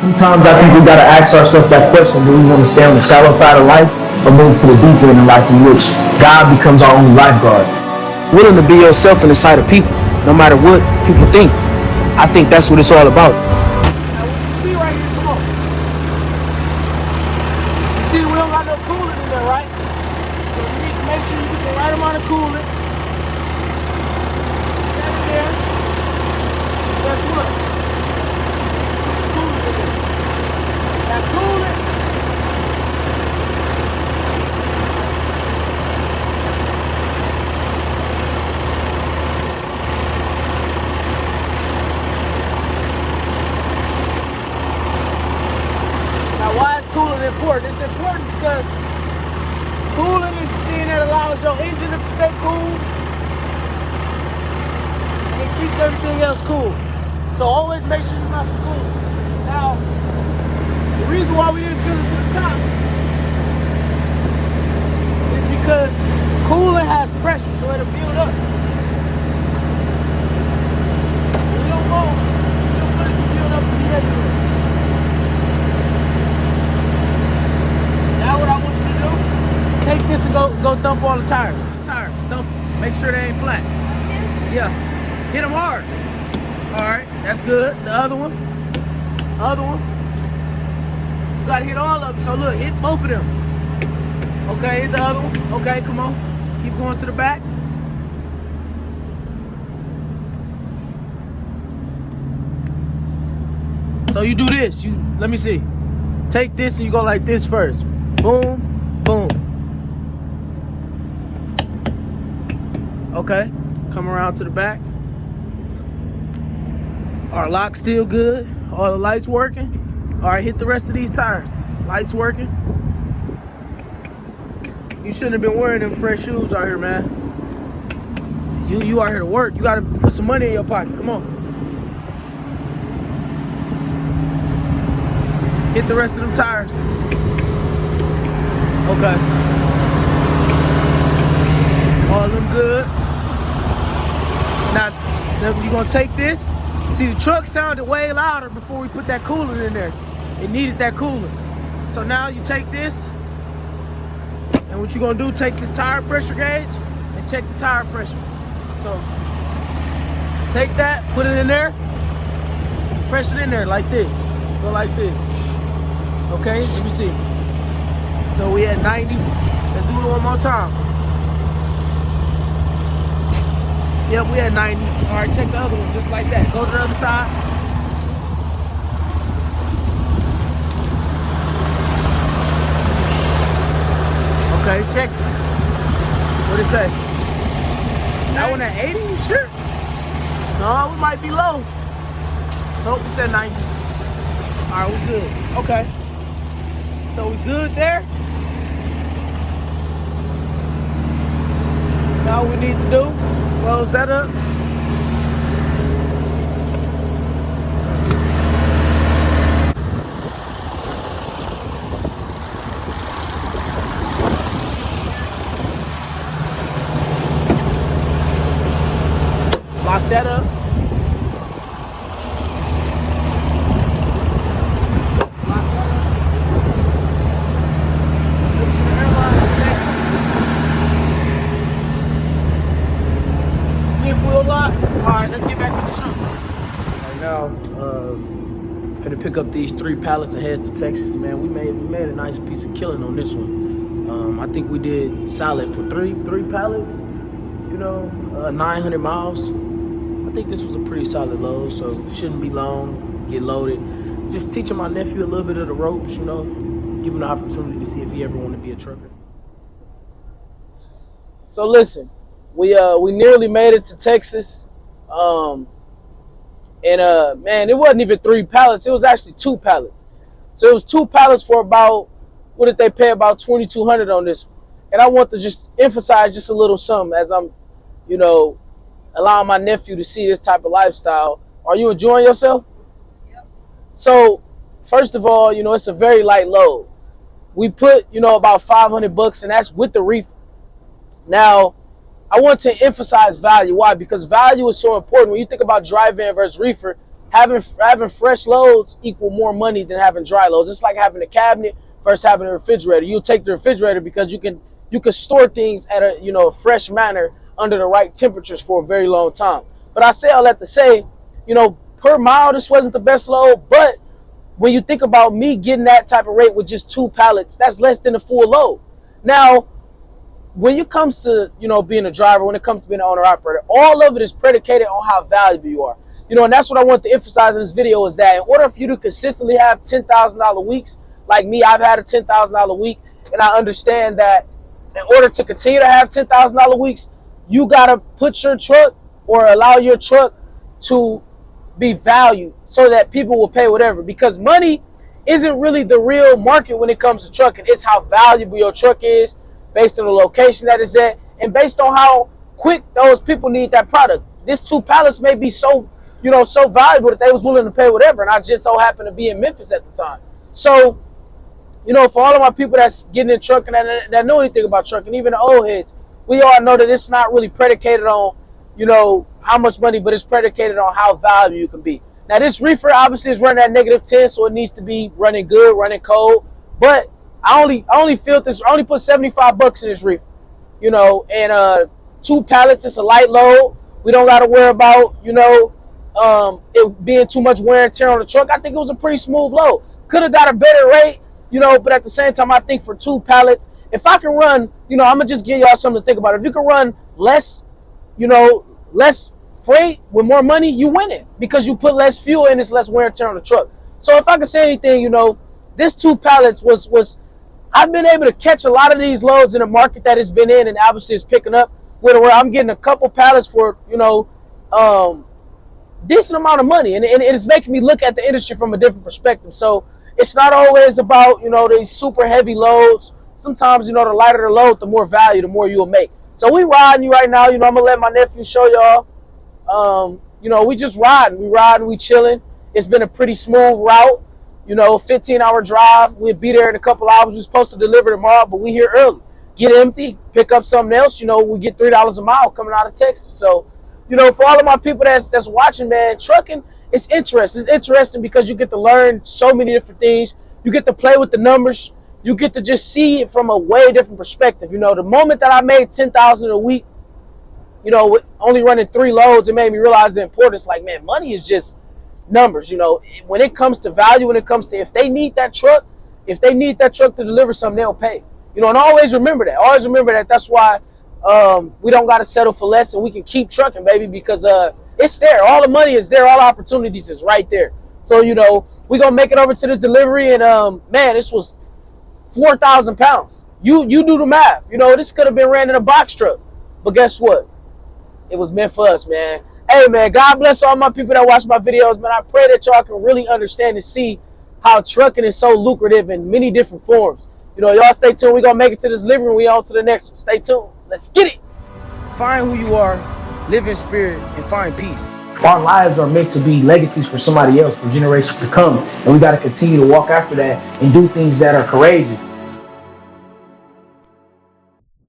Sometimes I think we gotta ask ourselves that question: do we want to stay on the shallow side of life, or move to the deep end of life, in which God becomes our only lifeguard? Willing to be yourself in the sight of people, no matter what people think. I think that's what it's all about. Now what you see right here, come on. You see we don't got no coolant in there, right? So you need to make sure you get the right amount of coolant. That in there. Guess what? Put some coolant in there. That coolant. Now why is coolant important? It's important because coolant is the thing that allows your engine to stay cool and it keeps everything else cool. So always make sure you got some coolant. Now, the reason why we didn't fill it to the top is because coolant has pressure, so it'll build up. We don't want it to build up immediately. Now what I want you to do, take this and go dump all the tires. These tires, dump them. Make sure they ain't flat. Yeah, hit them hard. All right, that's good. The other one. You gotta hit all of them. So look, hit both of them. Okay, hit the other one. Okay, come on. Keep going to the back. So you do this. Let me see. Take this and you go like this first. Boom, boom. Okay, come around to the back. Our lock's still good. All the lights working. All right, hit the rest of these tires. Lights working. You shouldn't have been wearing them fresh shoes out here, man. You out here to work. You gotta put some money in your pocket. Come on. Hit the rest of them tires. Okay. All of them good. Now you're gonna take this. See, the truck sounded way louder before we put that coolant in there. It needed that coolant. So now you take this, and what you're gonna do, take this tire pressure gauge and check the tire pressure. So take that, put it in there, press it in there like this. Go like this. Okay, let me see. So we at 90. Let's do it one more time. Yep, we at 90. All right, check the other one just like that. Go to the other side. Okay, check it. What'd it say? That one at 80, you sure? No, we might be low. Nope, we said 90. All right, we good. Okay. So we good there? Now what we need to do, close that up. Lock that up. Alright, let's get back to the show. Right now, finna pick up these 3 pallets and head to Texas, man. We made a nice piece of killing on this one. I think we did solid for three pallets, 900 miles. I think this was a pretty solid load, so shouldn't be long, get loaded. Just teaching my nephew a little bit of the ropes, give him the opportunity to see if he ever want to be a trucker. So listen, we nearly made it to Texas. Man, it wasn't even 3 pallets. It was actually 2 pallets. So it was 2 pallets for about, what did they pay? About $2,200 on this one. And I want to just emphasize just a little something as I'm, allowing my nephew to see this type of lifestyle. Are you enjoying yourself? Yep. So, first of all, it's a very light load. We put, about $500, and that's with the reefer. Now, I want to emphasize value. Why? Because value is so important. When you think about dry van versus reefer, having fresh loads equal more money than having dry loads. It's like having a cabinet versus having a refrigerator. You'll take the refrigerator because you can store things at a fresh manner under the right temperatures for a very long time. But I say all that to say, per mile, this wasn't the best load. But when you think about me getting that type of rate with just 2 pallets, that's less than a full load. Now, when it comes to, being a driver, when it comes to being an owner-operator, all of it is predicated on how valuable you are. And that's what I want to emphasize in this video is that in order for you to consistently have $10,000 weeks, like me, I've had a $10,000 week, and I understand that in order to continue to have $10,000 weeks, you got to put your truck or allow your truck to be valued so that people will pay whatever, because money isn't really the real market when it comes to trucking. It's how valuable your truck is based on the location that it's at and based on how quick those people need that product. This 2 pallets may be so valuable that they was willing to pay whatever, and I just so happened to be in Memphis at the time. So, for all of my people that's getting in trucking that know anything about trucking, even the old heads, we all know that it's not really predicated on, how much money, but it's predicated on how valuable you can be. Now, this reefer obviously is running at -10, so it needs to be running good, running cold. But I only put $75 in this reefer, and 2 pallets, it's a light load. We don't got to worry about, it being too much wear and tear on the truck. I think it was a pretty smooth load. Could have got a better rate, but at the same time, I think for 2 pallets, if I can run, I'm going to just give y'all something to think about. If you can run less freight with more money, you win it because you put less fuel in, it's less wear and tear on the truck. So if I can say anything, this 2 pallets was I've been able to catch a lot of these loads in a market that it's been in, and obviously it's picking up where I'm getting a couple pallets for, decent amount of money, and it's making me look at the industry from a different perspective. So it's not always about, these super heavy loads. Sometimes, the lighter the load, the more value, the more you'll make. So we riding you right now. I'm going to let my nephew show y'all. We just riding. We chilling. It's been a pretty smooth route. 15-hour drive. We'll be there in a couple hours. We're supposed to deliver tomorrow, but we here early. Get empty, pick up something else. We get $3 a mile coming out of Texas. So, for all of my people that's watching, man, trucking, it's interesting. It's interesting because you get to learn so many different things. You get to play with the numbers. You get to just see it from a way different perspective. The moment that I made $10,000 a week, with only running 3 loads, it made me realize the importance. Like, man, money is just numbers. When it comes to value, when it comes to if they need that truck to deliver something, they'll pay. And always remember that. Always remember that. That's why we don't got to settle for less, and we can keep trucking, baby, because it's there. All the money is there. All opportunities is right there. So, we're going to make it over to this delivery, and, man, this was 4,000 pounds. You do the math. This could have been ran in a box truck. But guess what? It was meant for us, man. Hey, man, God bless all my people that watch my videos, man. I pray that y'all can really understand and see how trucking is so lucrative in many different forms. Y'all stay tuned. We're going to make it to this living room. We on to the next one. Stay tuned. Let's get it. Find who you are, live in spirit, and find peace. Our lives are meant to be legacies for somebody else, for generations to come. And we got to continue to walk after that and do things that are courageous.